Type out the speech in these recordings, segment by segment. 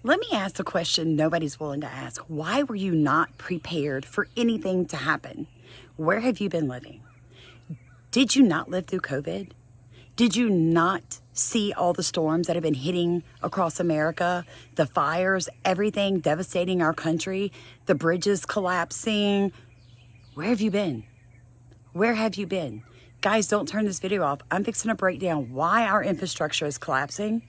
Let me ask the question nobody's willing to ask. Why were you not prepared for anything to happen? Where have you been living? Did you not live through COVID? Did you not see all the storms that have been hitting across America? The fires, everything devastating our country, the bridges collapsing. Where have you been? Where have you been? Guys, don't turn this video off. I'm fixing to break down why our infrastructure is collapsing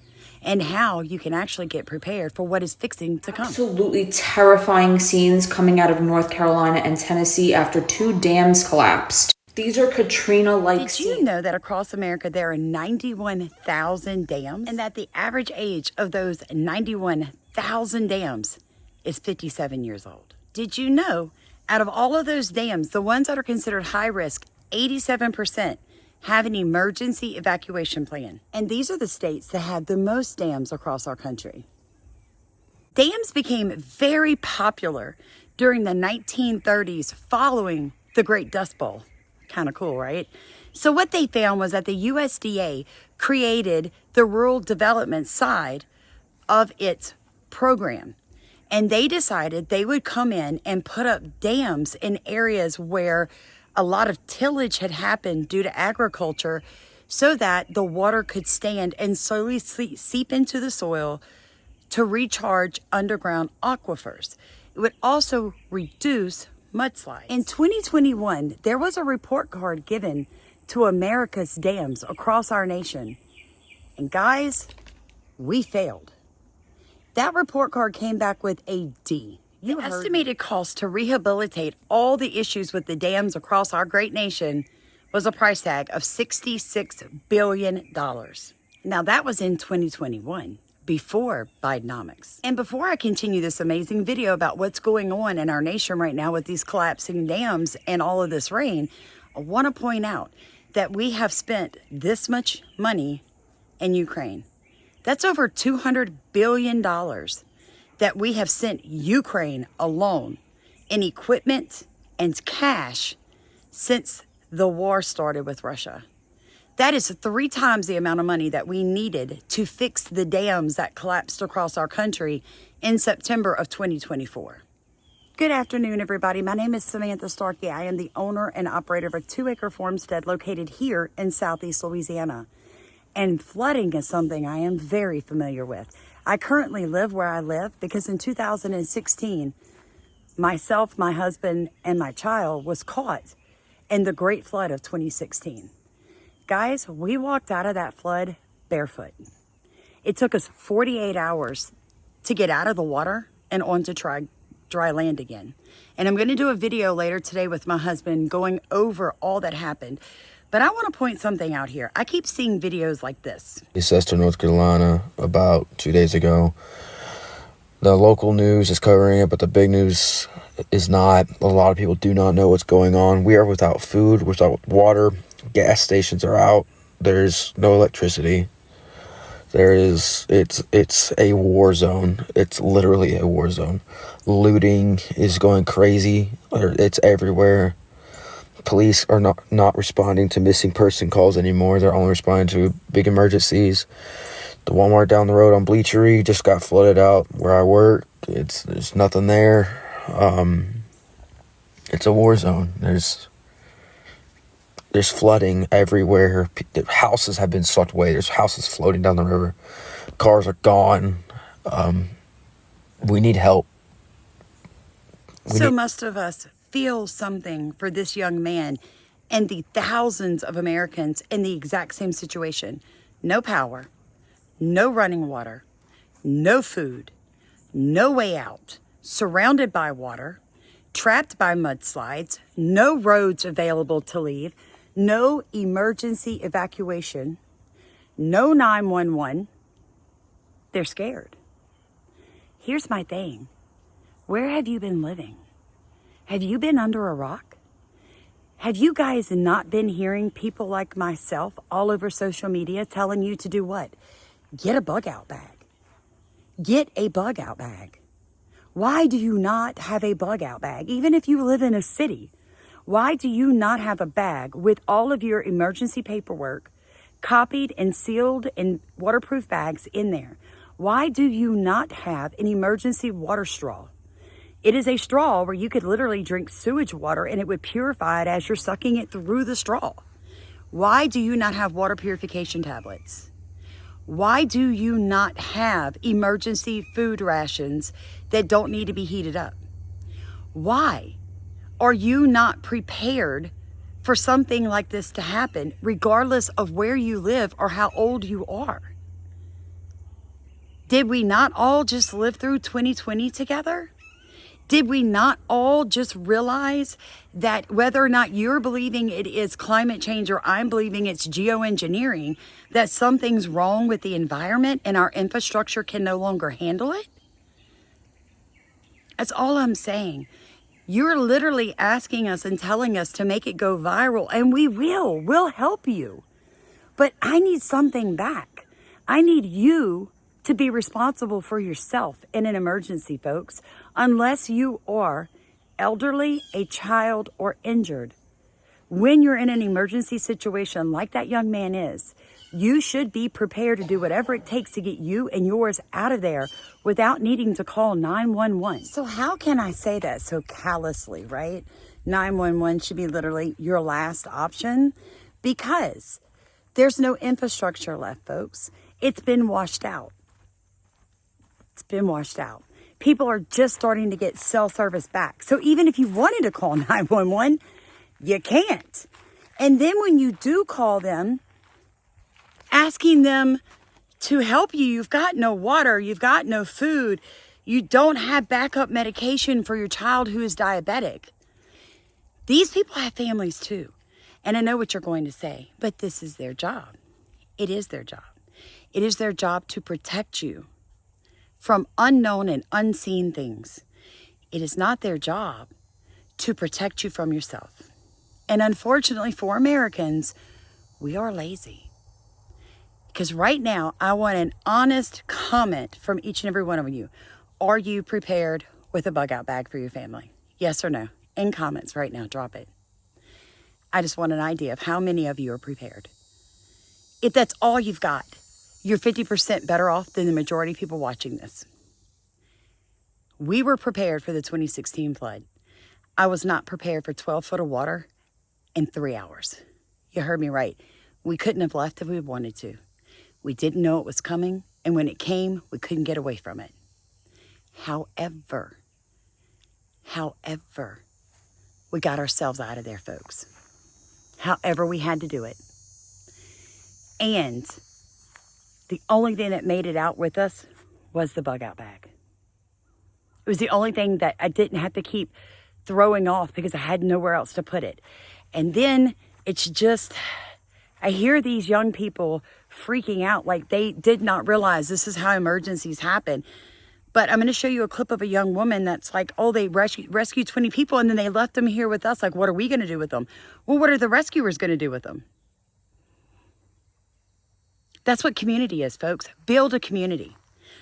and how you can actually get prepared for what is fixing to come. Absolutely terrifying scenes coming out of North Carolina and Tennessee after 2 dams collapsed. These are Katrina-like scenes. Did you know that across America there are 91,000 dams and that the average age of those 91,000 dams is 57 years old? Did you know out of all of those dams, the ones that are considered high risk, 87% have an emergency evacuation plan? And these are the states that have the most dams across our country. Dams became very popular during the 1930s following the Great Dust Bowl. Kind of cool, right? So what they found was that the USDA created the rural development side of its program. And they decided they would come in and put up dams in areas where a lot of tillage had happened due to agriculture so that the water could stand and slowly seep into the soil to recharge underground aquifers. It would also reduce mudslides. In 2021, there was a report card given to America's dams across our nation. And guys, we failed. That report card came back with a D. The estimated cost to rehabilitate all the issues with the dams across our great nation was a price tag of $66 billion. Now that was in 2021. Before Bidenomics. And before I continue this amazing video about what's going on in our nation right now with these collapsing dams and all of this rain, I want to point out that we have spent this much money in Ukraine. That's over $200 billion that we have sent Ukraine alone in equipment and cash since the war started with Russia. That is 3 times the amount of money that we needed to fix the dams that collapsed across our country in September of 2024. Good afternoon, everybody. My name is Samantha Starkey. I am the owner and operator of a 2-acre farmstead located here in Southeast Louisiana. And flooding is something I am very familiar with. I currently live where I live because in 2016, myself, my husband, and my child was caught in the Great Flood of 2016. Guys, we walked out of that flood barefoot. It took us 48 hours to get out of the water and onto dry land again. And I'm going to do a video later today with my husband going over all that happened. But I want to point something out here. I keep seeing videos like this. Disaster, North Carolina, about 2 days ago. The local news is covering it, but the big news is not. A lot of people do not know what's going on. We are without food, without water. Gas stations are out. There's no electricity. It's a war zone. It's literally a war zone. Looting is going crazy. It's everywhere. Police are not responding to missing person calls anymore. They're only responding to big emergencies. The Walmart down the road on Bleachery just got flooded out where I work. There's nothing there. It's a war zone. There's flooding everywhere. Houses have been swept away. There's houses floating down the river. Cars are gone. We need help. Most of us feel something for this young man and the thousands of Americans in the exact same situation. No power, no running water, no food, no way out, surrounded by water, trapped by mudslides, no roads available to leave, no emergency evacuation, no 911. They're scared. Here's my thing. Where have you been living? Have you been under a rock? Have you guys not been hearing people like myself all over social media telling you to do what? Get a bug out bag. Get a bug out bag. Why do you not have a bug out bag? Even if you live in a city, why do you not have a bag with all of your emergency paperwork copied and sealed in waterproof bags in there? Why do you not have an emergency water straw? It is a straw where you could literally drink sewage water and it would purify it as you're sucking it through the straw. Why do you not have water purification tablets? Why do you not have emergency food rations that don't need to be heated up? Why are you not prepared for something like this to happen, regardless of where you live or how old you are? Did we not all just live through 2020 together? Did we not all just realize that whether or not you're believing it is climate change or I'm believing it's geoengineering, that something's wrong with the environment and our infrastructure can no longer handle it? That's all I'm saying. You're literally asking us and telling us to make it go viral, and we will. We'll help you. But I need something back. I need you to be responsible for yourself in an emergency, folks, unless you are elderly, a child, or injured. When you're in an emergency situation like that young man is, you should be prepared to do whatever it takes to get you and yours out of there without needing to call 911. So how can I say that so callously, right? 911 should be literally your last option because there's no infrastructure left, folks. It's been washed out. It's been washed out. People are just starting to get cell service back. So even if you wanted to call 911, you can't. And then when you do call them, asking them to help you, you've got no water, you've got no food, you don't have backup medication for your child who is diabetic. These people have families too. And I know what you're going to say, but this is their job. It is their job. It is their job to protect you from unknown and unseen things. It is not their job to protect you from yourself. And unfortunately for Americans, we are lazy. Because right now, I want an honest comment from each and every one of you. Are you prepared with a bug out bag for your family? Yes or no? In comments right now, drop it. I just want an idea of how many of you are prepared. If that's all you've got, you're 50% better off than the majority of people watching this. We were prepared for the 2016 flood. I was not prepared for 12 foot of water in 3 hours. You heard me right. We couldn't have left if we wanted to. We didn't know it was coming, and when it came, we couldn't get away from it. However, we got ourselves out of there, folks. However, we had to do it. And the only thing that made it out with us was the bug out bag. It was the only thing that I didn't have to keep throwing off because I had nowhere else to put it. And then it's just, I hear these young people freaking out like they did not realize this is how emergencies happen. But I'm going to show you a clip of a young woman that's like, oh, they rescued 20 people and then they left them here with us. Like, what are we going to do with them? Well, what are the rescuers going to do with them? That's what community is, folks. Build a community.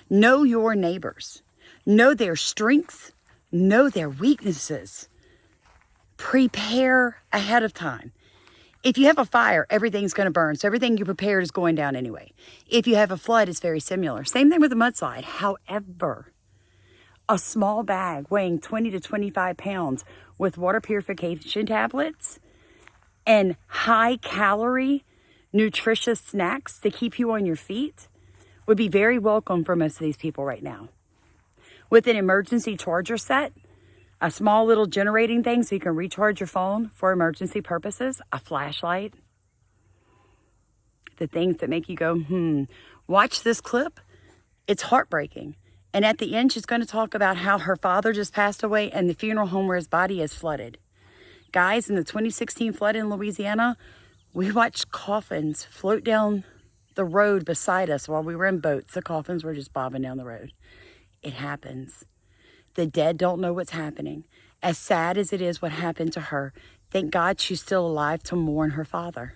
Know your neighbors. Know their strengths. Know their weaknesses. Prepare ahead of time. If you have a fire, everything's going to burn. So everything you prepared is going down anyway. If you have a flood, it's very similar. Same thing with a mudslide. However, a small bag weighing 20 to 25 pounds with water purification tablets and high-calorie, nutritious snacks to keep you on your feet would be very welcome for most of these people right now. With an emergency charger set, a small little generating thing so you can recharge your phone for emergency purposes, a flashlight, the things that make you go, Watch this clip. It's heartbreaking. And at the end, she's going to talk about how her father just passed away and the funeral home where his body is flooded. Guys, in the 2016 flood in Louisiana, we watched coffins float down the road beside us while we were in boats. The coffins were just bobbing down the road. It happens. The dead don't know what's happening. As sad as it is what happened to her, thank God she's still alive to mourn her father.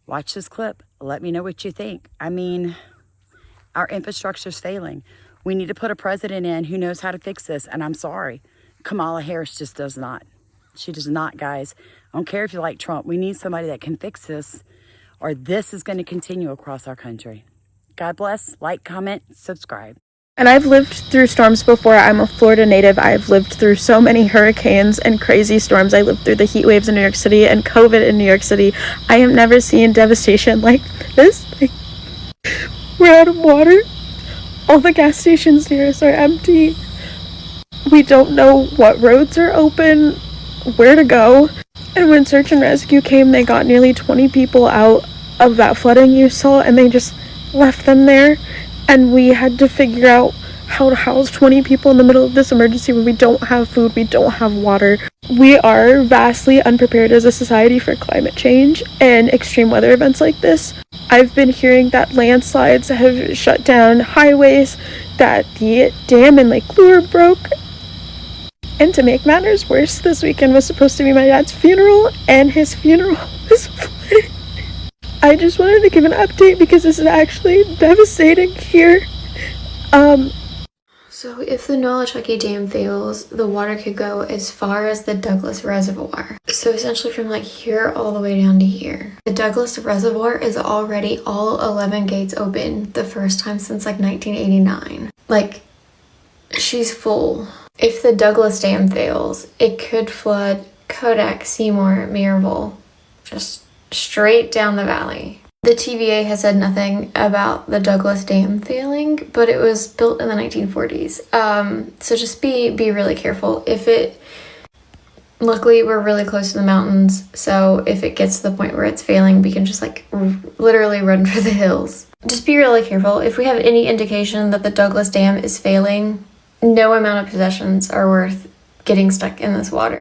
Watch this clip. Let me know what you think. I mean, our infrastructure's failing. We need to put a president in who knows how to fix this, and I'm sorry. Kamala Harris just does not. She does not, guys. I don't care if you like Trump. We need somebody that can fix this, or this is going to continue across our country. God bless. Like, comment, subscribe. And I've lived through storms before. I'm a Florida native. I've lived through so many hurricanes and crazy storms. I lived through the heat waves in New York City and COVID in New York City. I have never seen devastation like this. Like, we're out of water. All the gas stations near us are empty. We don't know what roads are open, where to go. And when search and rescue came, they got nearly 20 people out of that flooding you saw, and they just left them there. And we had to figure out how to house 20 people in the middle of this emergency when we don't have food, we don't have water. We are vastly unprepared as a society for climate change and extreme weather events like this. I've been hearing that landslides have shut down highways, that the dam in Lake Lure broke. And to make matters worse, this weekend was supposed to be my dad's funeral, and his funeral was flooded. I just wanted to give an update because this is actually devastating here. So if the Nolichucky Dam fails, the water could go as far as the Douglas Reservoir. So essentially from like here all the way down to here. The Douglas Reservoir is already all 11 gates open, the first time since like 1989. Like, she's full. If the Douglas Dam fails, it could flood Kodak, Seymour, Maryville, just straight down the valley. The TVA has said nothing about the Douglas Dam failing, but it was built in the 1940s. So just be really careful. Luckily we're really close to the mountains, so if it gets to the point where it's failing, we can just like literally run for the hills. Just be really careful. If we have any indication that the Douglas Dam is failing, no amount of possessions are worth getting stuck in this water.